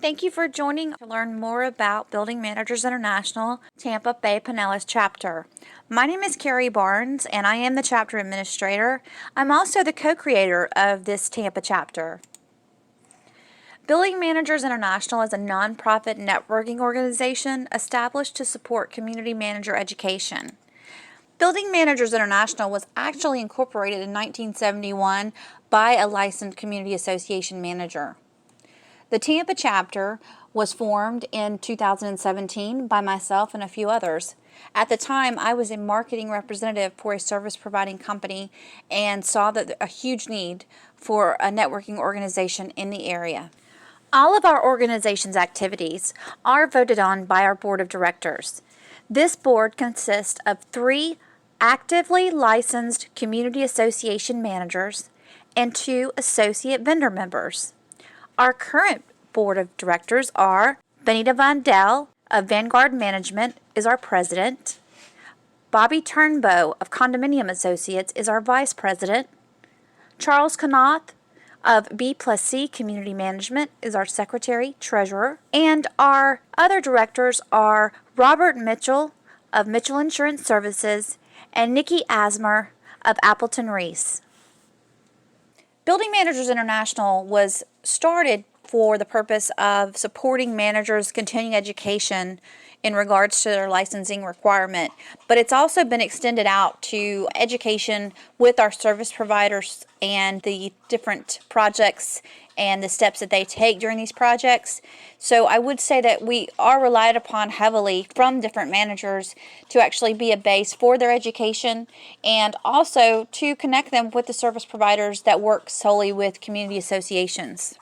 Thank you for joining to learn more about Building Managers International Tampa Bay Pinellas chapter. My name is Carrie Barnes and I am the chapter administrator. I'm also the co-creator of this Tampa chapter. Building Managers International is a nonprofit networking organization established to support community manager education. Building Managers International was actually incorporated in 1971 by a licensed community association manager. The Tampa chapter was formed in 2017 by myself and a few others. At the time, I was a marketing representative for a service providing company and saw that a huge need for a networking organization in the area. All of our organization's activities are voted on by our board of directors. This board consists of 3 actively licensed community association managers and 2 associate vendor members. Our current board of directors are Benita Von Dell of Vanguard Management is our president. Bobby Turnbow of Condominium Associates is our vice president. Charles Knath of B+C Community Management is our secretary treasurer. And our other directors are Robert Mitchell of Mitchell Insurance Services and Nikki Asmer of Appleton Reese. Building Managers International was started for the purpose of supporting managers' continuing education in regards to their licensing requirement, but it's also been extended out to education with our service providers and the different projects and the steps that they take during these projects. So I would say that we are relied upon heavily from different managers to actually be a base for their education and also to connect them with the service providers that work solely with community associations.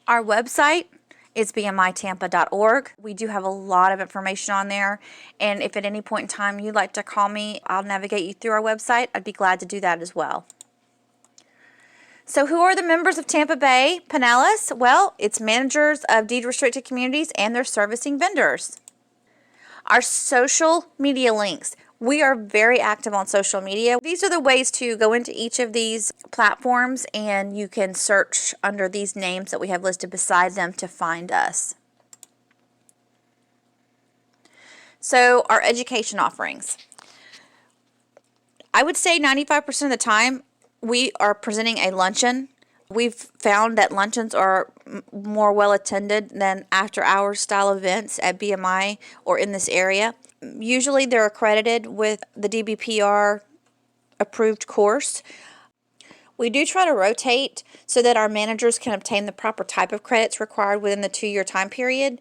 Our website is bmitampa.org. We do have a lot of information on there, and if at any point in time you'd like to call me, I'll navigate you through our website. I'd be glad to do that as well. So who are the members of Tampa Bay Pinellas? Well, it's managers of deed-restricted communities and their servicing vendors. Our social media links. We are very active on social media. These are the ways to go into each of these platforms, and you can search under these names that we have listed beside them to find us. So our education offerings. I would say 95% of the time we are presenting a luncheon. We've found that luncheons are more well attended than after hours style events at BMI or in this area. Usually they're accredited with the DBPR approved course. We do try to rotate so that our managers can obtain the proper type of credits required within the 2-year time period.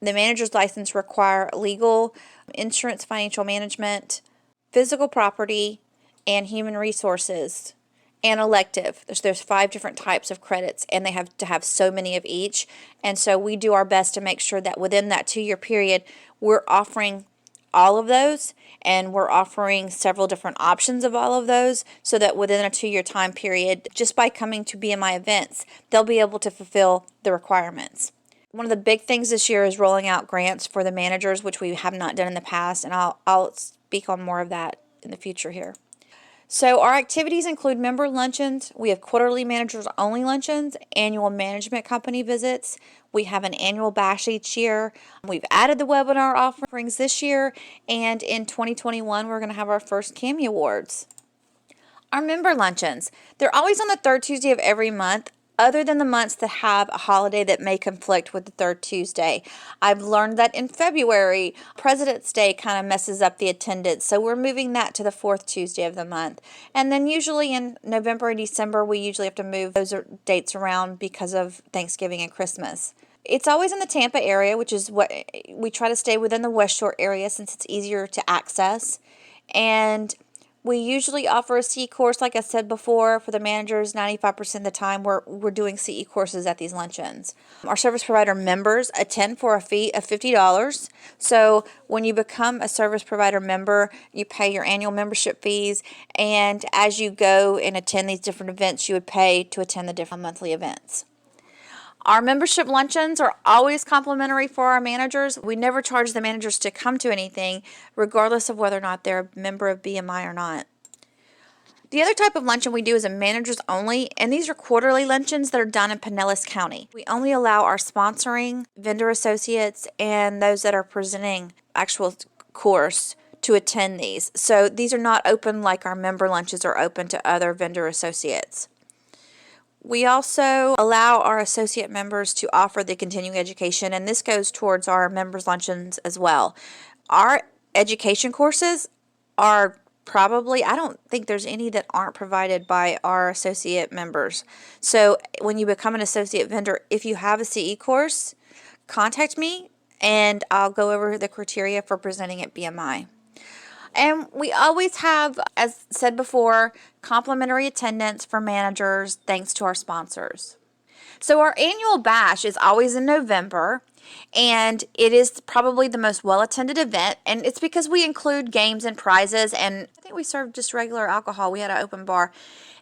The manager's license require legal, insurance, financial management, physical property, and human resources. And elective. There's 5 different types of credits, and they have to have so many of each. And so we do our best to make sure that within that 2-year period, we're offering all of those, and we're offering several different options of all of those, so that within a 2-year time period, just by coming to BMI events, they'll be able to fulfill the requirements. One of the big things this year is rolling out grants for the managers, which we have not done in the past, and I'll speak on more of that in the future here. So our activities include member luncheons. We have quarterly managers only luncheons, annual management company visits. We have an annual bash each year. We've added the webinar offerings this year, and in 2021 we're going to have our first CAMI Awards. Our member luncheons, they're always on the 3rd Tuesday of every month, other than the months that have a holiday that may conflict with the 3rd Tuesday. I've learned that in February, President's Day kind of messes up the attendance, so we're moving that to the 4th Tuesday of the month. And then usually in November and December, we usually have to move those dates around because of Thanksgiving and Christmas. It's always in the Tampa area, which is what we try to stay within the West Shore area since it's easier to access. And we usually offer a CE course, like I said before, for the managers. 95% of the time we're doing CE courses at these luncheons. Our service provider members attend for a fee of $50. So when you become a service provider member, you pay your annual membership fees, and as you go and attend these different events, you would pay to attend the different monthly events. Our membership luncheons are always complimentary for our managers. We never charge the managers to come to anything, regardless of whether or not they're a member of BMI or not. The other type of luncheon we do is a managers only, and these are quarterly luncheons that are done in Pinellas County. We only allow our sponsoring vendor associates and those that are presenting actual course to attend these. So these are not open like our member lunches are open to other vendor associates. We also allow our associate members to offer the continuing education, and this goes towards our members luncheons as well. Our education courses are probably, I don't think there's any that aren't provided by our associate members. So when you become an associate vendor, if you have a CE course, contact me and I'll go over the criteria for presenting at BMI. And we always have, as said before, complimentary attendance for managers thanks to our sponsors. So our annual bash is always in November, and it is probably the most well-attended event, and it's because we include games and prizes, and I think we served just regular alcohol. We had an open bar.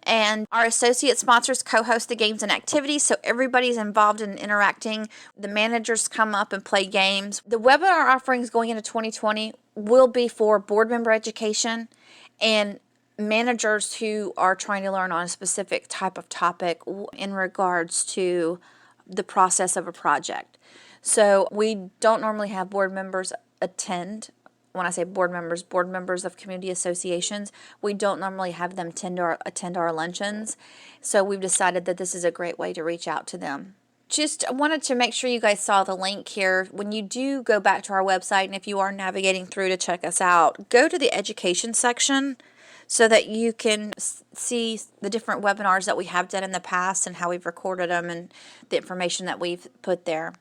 And our associate sponsors co-host the games and activities, so everybody's involved in interacting. The managers come up and play games. The webinar offerings going into 2020 will be for board member education and managers who are trying to learn on a specific type of topic in regards to the process of a project. So we don't normally have board members attend. When I say board members of community associations, we don't normally have them attend our luncheons. So we've decided that this is a great way to reach out to them. Just wanted to make sure you guys saw the link here. When you do go back to our website, and if you are navigating through to check us out, go to the education section so that you can see the different webinars that we have done in the past and how we've recorded them and the information that we've put there.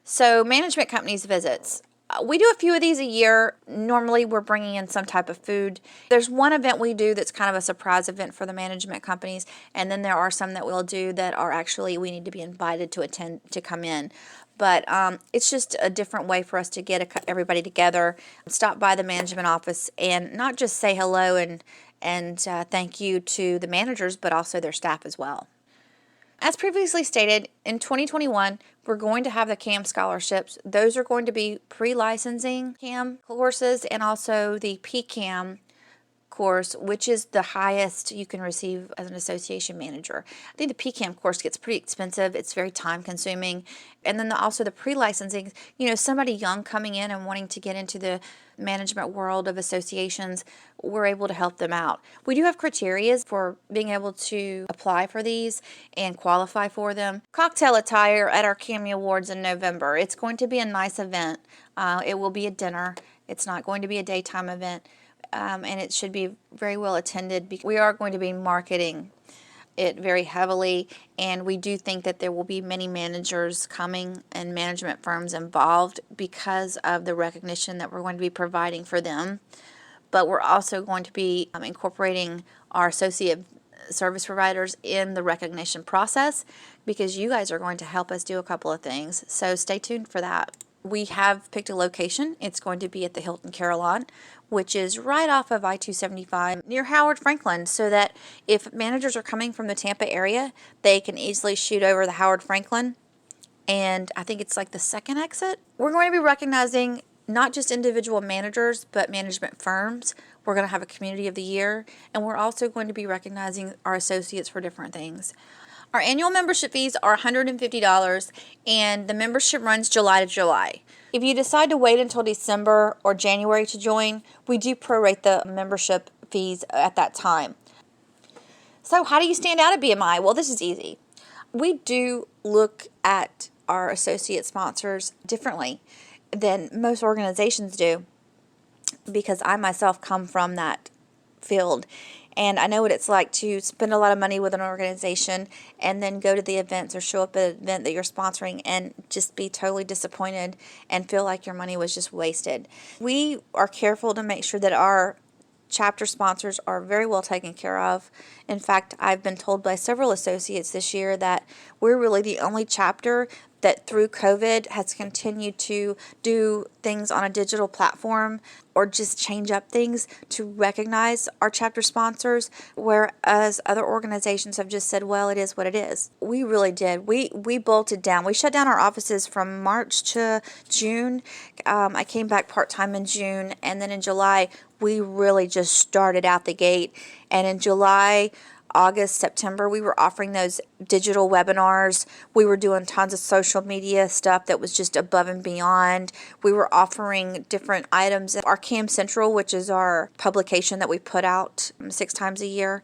So management companies visits. We do a few of these a year. Normally we're bringing in some type of food. There's one event we do that's kind of a surprise event for the management companies, and then there are some that we'll do that are actually we need to be invited to attend to come in. But it's just a different way for us to get everybody together, stop by the management office, and not just say hello and thank you to the managers, but also their staff as well. As previously stated, in 2021, we're going to have the CAM scholarships. Those are going to be pre-licensing CAM courses and also the PCAM course, which is the highest you can receive as an association manager. I think the PCAM course gets pretty expensive. It's very time consuming. And then also the pre-licensing, somebody young coming in and wanting to get into the management world of associations, we're able to help them out. We do have criteria for being able to apply for these and qualify for them. Cocktail attire at our CAMI Awards in November. It's going to be a nice event. It will be a dinner. It's not going to be a daytime event. And it should be very well attended because we are going to be marketing it very heavily, and we do think that there will be many managers coming and management firms involved because of the recognition that we're going to be providing for them. But we're also going to be incorporating our associate service providers in the recognition process because you guys are going to help us do a couple of things. So stay tuned for that. We have picked a location. It's going to be at the Hilton Carillon, which is right off of I-275 near Howard Franklin, so that if managers are coming from the Tampa area, they can easily shoot over the Howard Franklin, and I think it's like the second exit. We're going to be recognizing not just individual managers, but management firms. We're going to have a community of the year, and we're also going to be recognizing our associates for different things. Our annual membership fees are $150, and the membership runs July to July. If you decide to wait until December or January to join, we do prorate the membership fees at that time. So how do you stand out at BMI? Well, this is easy. We do look at our associate sponsors differently than most organizations do because I myself come from that field. And I know what it's like to spend a lot of money with an organization and then go to the events or show up at an event that you're sponsoring and just be totally disappointed and feel like your money was just wasted. We are careful to make sure that our chapter sponsors are very well taken care of. In fact, I've been told by several associates this year that we're really the only chapter that through COVID has continued to do things on a digital platform or just change up things to recognize our chapter sponsors, whereas other organizations have just said, well, it is what it is. We really did. We bolted down. We shut down our offices from March to June. I came back part-time in June, and then in July, we really just started out the gate. And in July, August, September, we were offering those digital webinars. We were doing tons of social media stuff that was just above and beyond. We were offering different items. Our Cam Central, which is our publication that we put out 6 times a year,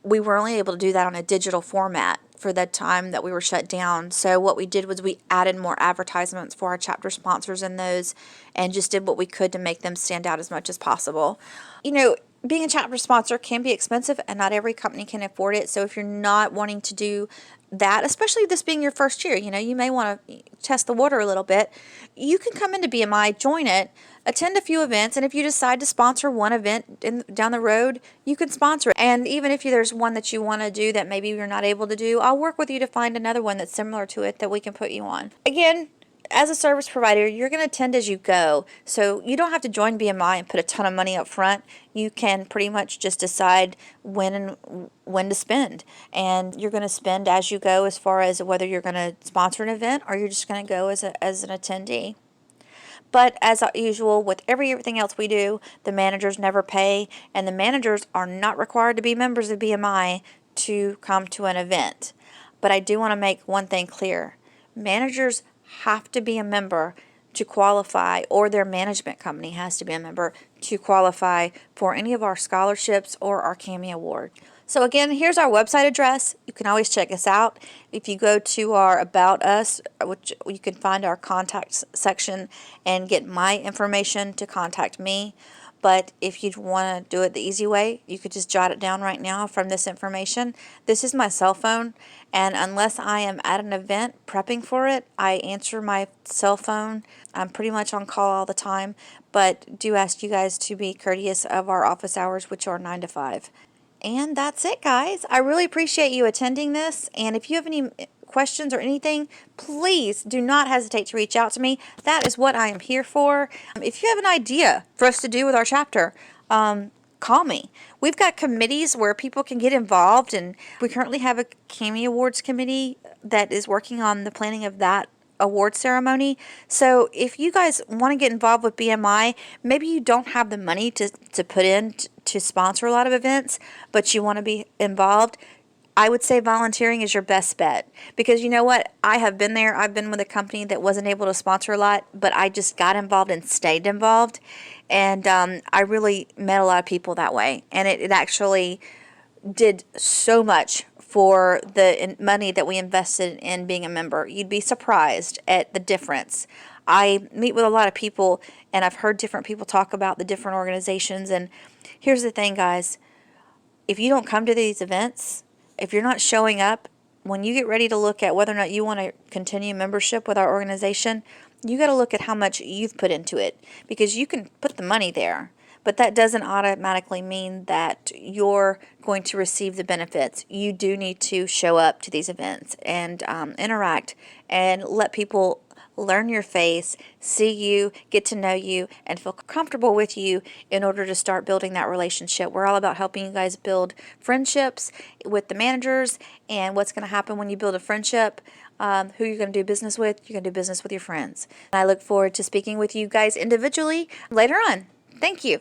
we were only able to do that on a digital format for the time that we were shut down. So what we did was we added more advertisements for our chapter sponsors in those and just did what we could to make them stand out as much as possible. You know, being a chapter sponsor can be expensive and not every company can afford it. So if you're not wanting to do that, especially this being your first year, you know, you may want to test the water a little bit. You can come into BMI, join it, attend a few events, and if you decide to sponsor one event down the road, you can sponsor it. And even if there's one that you want to do that maybe you're not able to do, I'll work with you to find another one that's similar to it that we can put you on. Again, as a service provider, you're going to attend as you go. So you don't have to join BMI and put a ton of money up front. You can pretty much just decide when to spend. And you're going to spend as you go as far as whether you're going to sponsor an event or you're just going to go as an attendee. But as usual, with everything else we do, the managers never pay, and the managers are not required to be members of BMI to come to an event. But I do want to make one thing clear. Managers have to be a member to qualify, or their management company has to be a member to qualify for any of our scholarships or our CAMI award. So again, here's our website address. You can always check us out. If you go to our About Us, which you can find our contact section and get my information to contact me. But if you want to do it the easy way, you could just jot it down right now from this information. This is my cell phone, and unless I am at an event prepping for it, I answer my cell phone. I'm pretty much on call all the time, but do ask you guys to be courteous of our office hours, which are 9 to 5. And that's it, guys. I really appreciate you attending this, and if you have any questions or anything, please do not hesitate to reach out to me. That is what I am here for. If you have an idea for us to do with our chapter, call me. We've got committees where people can get involved, and we currently have a CAMI Awards committee that is working on the planning of that award ceremony. So if you guys want to get involved with BMI, maybe you don't have the money to put in to sponsor a lot of events, but you want to be involved, I would say volunteering is your best bet, because you know what? I have been there. I've been with a company that wasn't able to sponsor a lot, but I just got involved and stayed involved, and I really met a lot of people that way, and it actually did so much for the money that we invested in being a member. You'd be surprised at the difference. I meet with a lot of people, and I've heard different people talk about the different organizations, and here's the thing, guys. If you don't come to these events, if you're not showing up, when you get ready to look at whether or not you want to continue membership with our organization, you got to look at how much you've put into it, because you can put the money there, but that doesn't automatically mean that you're going to receive the benefits. You do need to show up to these events and interact and let people learn your face, see you, get to know you, and feel comfortable with you in order to start building that relationship. We're all about helping you guys build friendships with the managers, and what's going to happen when you build a friendship, who you're going to do business with, you're going to do business with your friends. And I look forward to speaking with you guys individually later on. Thank you.